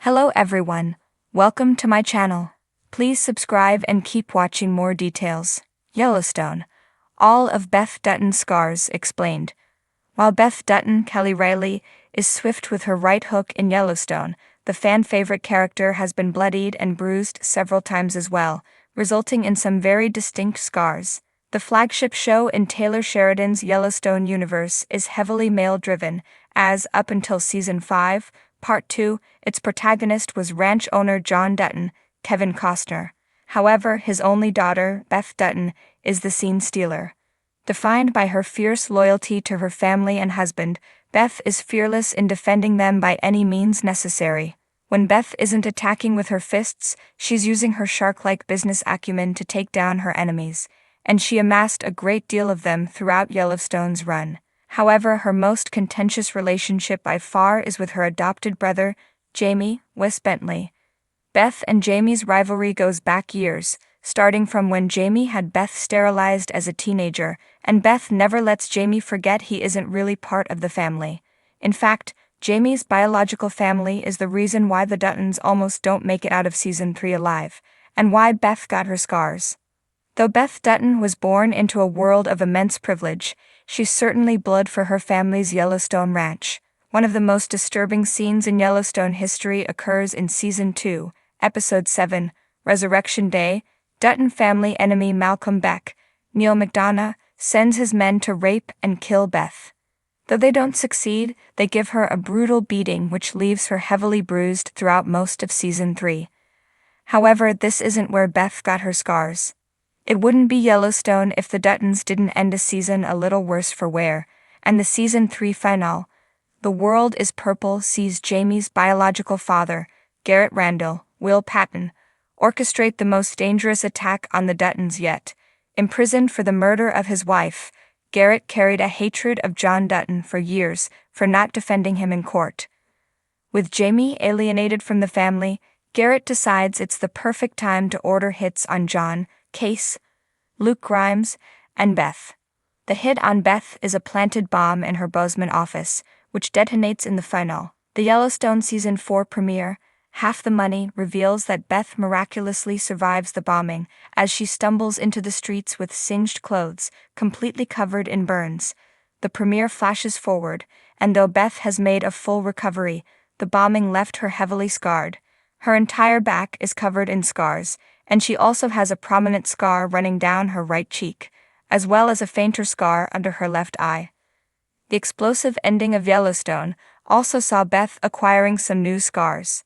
Hello everyone, welcome to my channel. Please subscribe and keep watching more details. Yellowstone. All of Beth Dutton's scars explained. While Beth Dutton, Kelly Riley, is swift with her right hook in Yellowstone, the fan-favorite character has been bloodied and bruised several times as well, resulting in some very distinct scars. The flagship show in Taylor Sheridan's Yellowstone universe is heavily male-driven, as, up until Season 5, Part 2, its protagonist was ranch owner John Dutton, Kevin Costner. However, his only daughter, Beth Dutton, is the scene stealer. Defined by her fierce loyalty to her family and husband, Beth is fearless in defending them by any means necessary. When Beth isn't attacking with her fists, she's using her shark-like business acumen to take down her enemies, and she amassed a great deal of them throughout Yellowstone's run. However, her most contentious relationship by far is with her adopted brother, Jamie Wes Bentley. Beth and Jamie's rivalry goes back years, starting from when Jamie had Beth sterilized as a teenager, and Beth never lets Jamie forget he isn't really part of the family. In fact, Jamie's biological family is the reason why the Duttons almost don't make it out of Season 3 alive, and why Beth got her scars. Though Beth Dutton was born into a world of immense privilege, she's certainly blood for her family's Yellowstone ranch. One of the most disturbing scenes in Yellowstone history occurs in Season 2, Episode 7, Resurrection Day. Dutton family enemy Malcolm Beck, Neil McDonough, sends his men to rape and kill Beth. Though they don't succeed, they give her a brutal beating which leaves her heavily bruised throughout most of Season 3. However, this isn't where Beth got her scars. It wouldn't be Yellowstone if the Duttons didn't end a season a little worse for wear, and the Season 3 finale, The World is Purple, sees Jamie's biological father, Garrett Randall, Will Patton, orchestrate the most dangerous attack on the Duttons yet. Imprisoned for the murder of his wife, Garrett carried a hatred of John Dutton for years for not defending him in court. With Jamie alienated from the family, Garrett decides it's the perfect time to order hits on John, Case, Luke Grimes, and Beth. The hit on Beth is a planted bomb in her Bozeman office, which detonates in the finale. The Yellowstone Season 4 premiere, Half the Money, reveals that Beth miraculously survives the bombing as she stumbles into the streets with singed clothes, completely covered in burns. The premiere flashes forward, and though Beth has made a full recovery, the bombing left her heavily scarred. Her entire back is covered in scars, and she also has a prominent scar running down her right cheek, as well as a fainter scar under her left eye. The explosive ending of Yellowstone also saw Beth acquiring some new scars.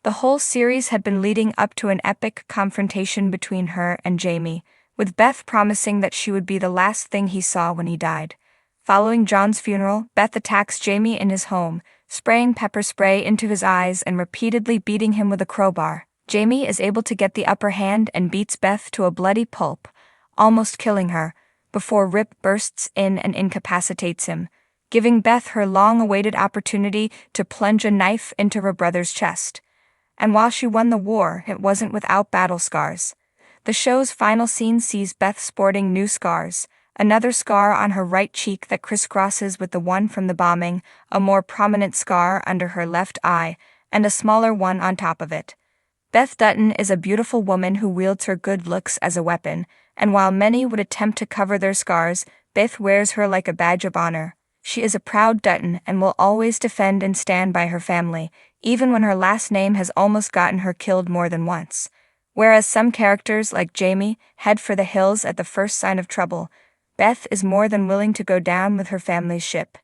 The whole series had been leading up to an epic confrontation between her and Jamie, with Beth promising that she would be the last thing he saw when he died. Following John's funeral, Beth attacks Jamie in his home, spraying pepper spray into his eyes and repeatedly beating him with a crowbar. Jamie is able to get the upper hand and beats Beth to a bloody pulp, almost killing her, before Rip bursts in and incapacitates him, giving Beth her long-awaited opportunity to plunge a knife into her brother's chest. And while she won the war, it wasn't without battle scars. The show's final scene sees Beth sporting new scars, another scar on her right cheek that crisscrosses with the one from the bombing, a more prominent scar under her left eye, and a smaller one on top of it. Beth Dutton is a beautiful woman who wields her good looks as a weapon, and while many would attempt to cover their scars, Beth wears her like a badge of honor. She is a proud Dutton and will always defend and stand by her family, even when her last name has almost gotten her killed more than once. Whereas some characters, like Jamie, head for the hills at the first sign of trouble, Beth is more than willing to go down with her family's ship.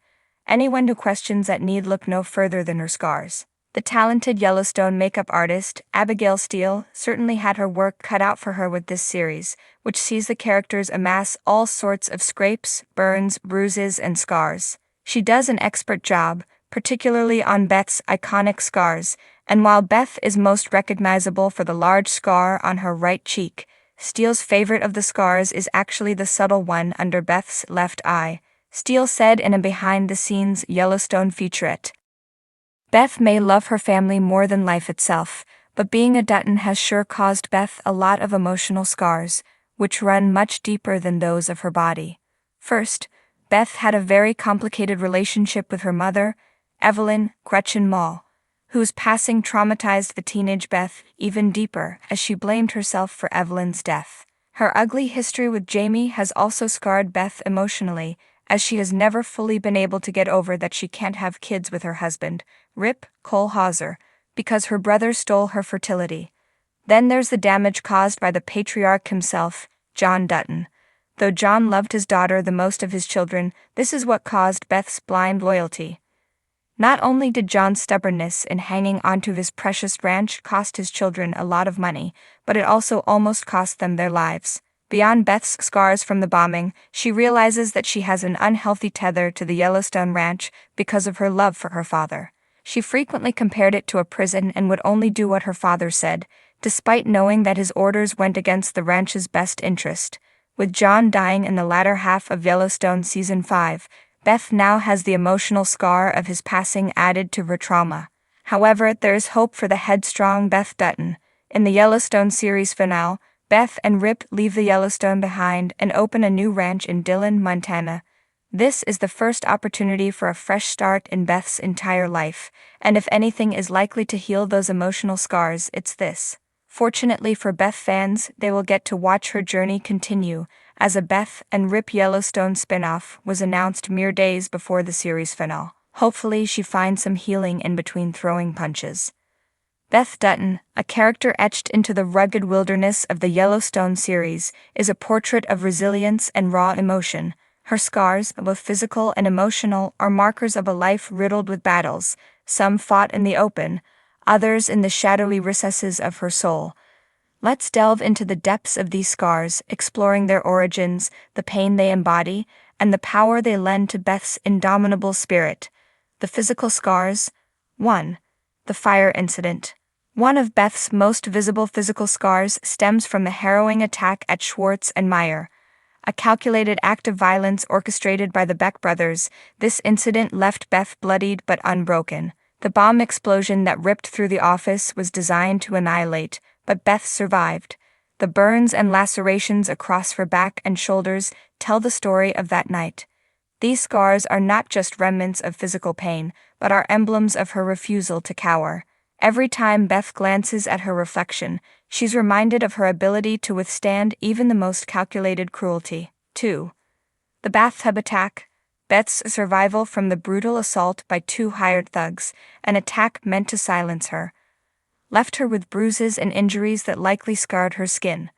Anyone who questions that need look no further than her scars. The talented Yellowstone makeup artist, Abigail Steele, certainly had her work cut out for her with this series, which sees the characters amass all sorts of scrapes, burns, bruises, and scars. She does an expert job, particularly on Beth's iconic scars, and while Beth is most recognizable for the large scar on her right cheek, Steele's favorite of the scars is actually the subtle one under Beth's left eye. Steele said in a behind-the-scenes Yellowstone featurette, "Beth may love her family more than life itself, but being a Dutton has sure caused Beth a lot of emotional scars, which run much deeper than those of her body. First, Beth had a very complicated relationship with her mother, Evelyn Gretchen Mall, whose passing traumatized the teenage Beth even deeper as she blamed herself for Evelyn's death. Her ugly history with Jamie has also scarred Beth emotionally, as she has never fully been able to get over that she can't have kids with her husband, Rip Cole Hauser, because her brother stole her fertility. Then there's the damage caused by the patriarch himself, John Dutton. Though John loved his daughter the most of his children, this is what caused Beth's blind loyalty. Not only did John's stubbornness in hanging onto his precious ranch cost his children a lot of money, but it also almost cost them their lives. Beyond Beth's scars from the bombing, she realizes that she has an unhealthy tether to the Yellowstone ranch because of her love for her father. She frequently compared it to a prison and would only do what her father said, despite knowing that his orders went against the ranch's best interest. With John dying in the latter half of Yellowstone Season 5, Beth now has the emotional scar of his passing added to her trauma. However, there is hope for the headstrong Beth Dutton. In the Yellowstone series finale, Beth and Rip leave the Yellowstone behind and open a new ranch in Dillon, Montana. This is the first opportunity for a fresh start in Beth's entire life, and if anything is likely to heal those emotional scars, it's this. Fortunately for Beth fans, they will get to watch her journey continue, as a Beth and Rip Yellowstone spin-off was announced mere days before the series finale. Hopefully she finds some healing in between throwing punches. Beth Dutton, a character etched into the rugged wilderness of the Yellowstone series, is a portrait of resilience and raw emotion. Her scars, both physical and emotional, are markers of a life riddled with battles, some fought in the open, others in the shadowy recesses of her soul. Let's delve into the depths of these scars, exploring their origins, the pain they embody, and the power they lend to Beth's indomitable spirit. The physical scars. 1. The fire incident. One of Beth's most visible physical scars stems from the harrowing attack at Schwartz and Meyer. A calculated act of violence orchestrated by the Beck brothers, this incident left Beth bloodied but unbroken. The bomb explosion that ripped through the office was designed to annihilate, but Beth survived. The burns and lacerations across her back and shoulders tell the story of that night. These scars are not just remnants of physical pain, but are emblems of her refusal to cower. Every time Beth glances at her reflection, she's reminded of her ability to withstand even the most calculated cruelty. 2. The bathtub attack. Beth's survival from the brutal assault by two hired thugs, an attack meant to silence her, left her with bruises and injuries that likely scarred her skin.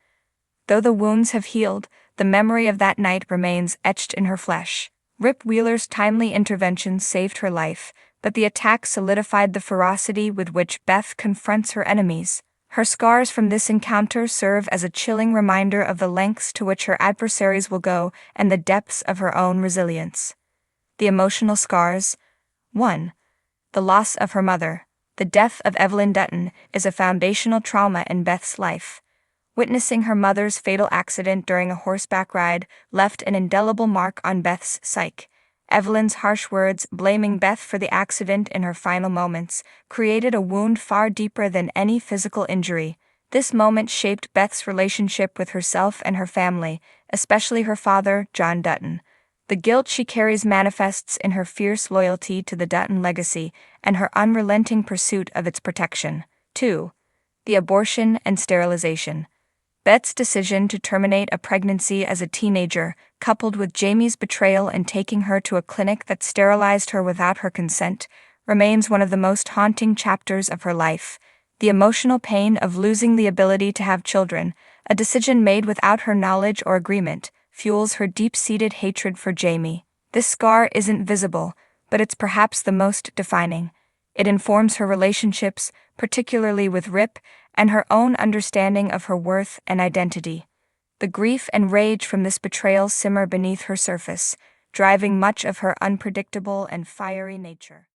Though the wounds have healed, the memory of that night remains etched in her flesh. Rip Wheeler's timely intervention saved her life, but the attack solidified the ferocity with which Beth confronts her enemies. Her scars from this encounter serve as a chilling reminder of the lengths to which her adversaries will go and the depths of her own resilience. The emotional scars. 1. The loss of her mother. The death of Evelyn Dutton is a foundational trauma in Beth's life. Witnessing her mother's fatal accident during a horseback ride left an indelible mark on Beth's psyche. Evelyn's harsh words, blaming Beth for the accident in her final moments, created a wound far deeper than any physical injury. This moment shaped Beth's relationship with herself and her family, especially her father, John Dutton. The guilt she carries manifests in her fierce loyalty to the Dutton legacy and her unrelenting pursuit of its protection. 2. The abortion and sterilization. Beth's decision to terminate a pregnancy as a teenager, coupled with Jamie's betrayal and taking her to a clinic that sterilized her without her consent, remains one of the most haunting chapters of her life. The emotional pain of losing the ability to have children, a decision made without her knowledge or agreement, fuels her deep-seated hatred for Jamie. This scar isn't visible, but it's perhaps the most defining. It informs her relationships, particularly with Rip, and her own understanding of her worth and identity. The grief and rage from this betrayal simmer beneath her surface, driving much of her unpredictable and fiery nature.